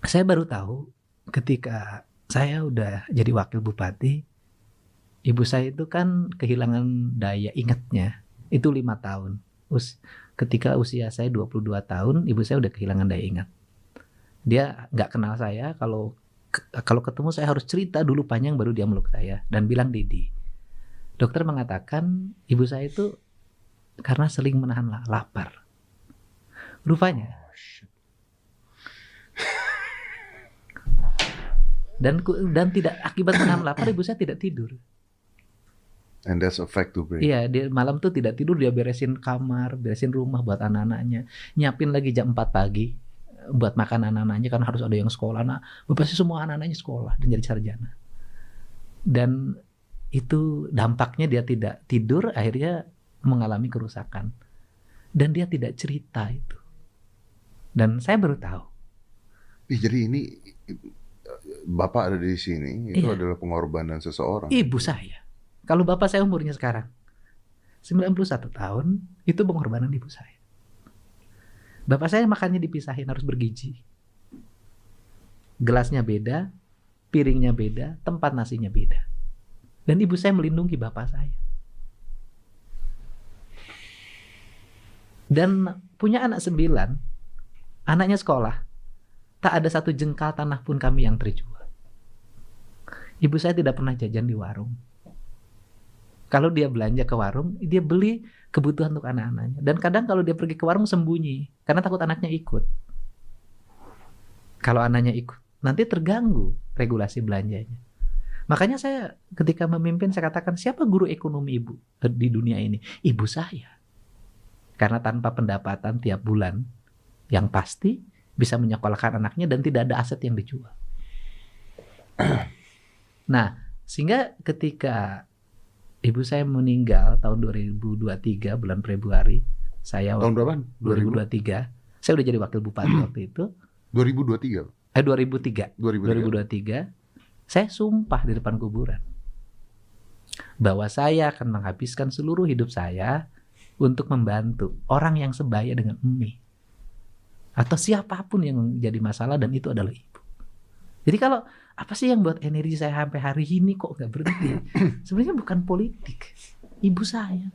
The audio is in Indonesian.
Saya baru tahu ketika saya udah jadi wakil bupati, ibu saya itu kan kehilangan daya ingatnya itu 5 tahun. Ketika usia saya 22 tahun, ibu saya udah kehilangan daya ingat. Dia nggak kenal saya, kalau ketemu saya harus cerita dulu panjang baru dia meluk saya dan bilang Didi. Dokter mengatakan ibu saya itu karena sering menahan lapar. Rupanya dan tidak akibat menahan lapar ibu saya tidak tidur. And that's a fact to bring. Iya, dia malam tuh tidak tidur, dia beresin kamar, beresin rumah buat anak-anaknya, nyiapin lagi jam 4 pagi buat makan anak-anaknya karena harus ada yang sekolah. Nah, pasti semua anak-anaknya sekolah dan jadi sarjana. Dan itu dampaknya dia tidak tidur, akhirnya mengalami kerusakan. Dan dia tidak cerita itu. Dan saya baru tahu. Jadi ini Bapak ada di sini, itu Iya. adalah pengorbanan seseorang. Ibu saya. Kalau bapak saya umurnya sekarang 91 tahun, itu pengorbanan ibu saya. Bapak saya makannya dipisahin, harus bergizi. Gelasnya beda, piringnya beda, tempat nasinya beda. Dan ibu saya melindungi bapak saya. Dan punya anak 9, anaknya sekolah. Tak ada satu jengkal tanah pun kami yang terjual. Ibu saya tidak pernah jajan di warung. Kalau dia belanja ke warung, dia beli kebutuhan untuk anak-anaknya. Dan kadang kalau dia pergi ke warung sembunyi, karena takut anaknya ikut. Kalau anaknya ikut, nanti terganggu regulasi belanjanya. Makanya saya ketika memimpin, saya katakan, siapa guru ekonomi ibu di dunia ini? Ibu saya. Karena tanpa pendapatan tiap bulan, yang pasti bisa menyekolahkan anaknya dan tidak ada aset yang dijual. Nah, sehingga ketika ibu saya meninggal tahun 2023 bulan Februari. Tahun berapa? 2023. Saya udah jadi wakil bupati waktu itu. 2023. 2003. 2023. Saya sumpah di depan kuburan bahwa saya akan menghabiskan seluruh hidup saya untuk membantu orang yang sebaya dengan Umi atau siapapun yang jadi masalah, dan itu adalah ibu. Jadi kalau apa sih yang buat energi saya sampai hari ini kok nggak berhenti? Sebenarnya bukan politik, ibu saya.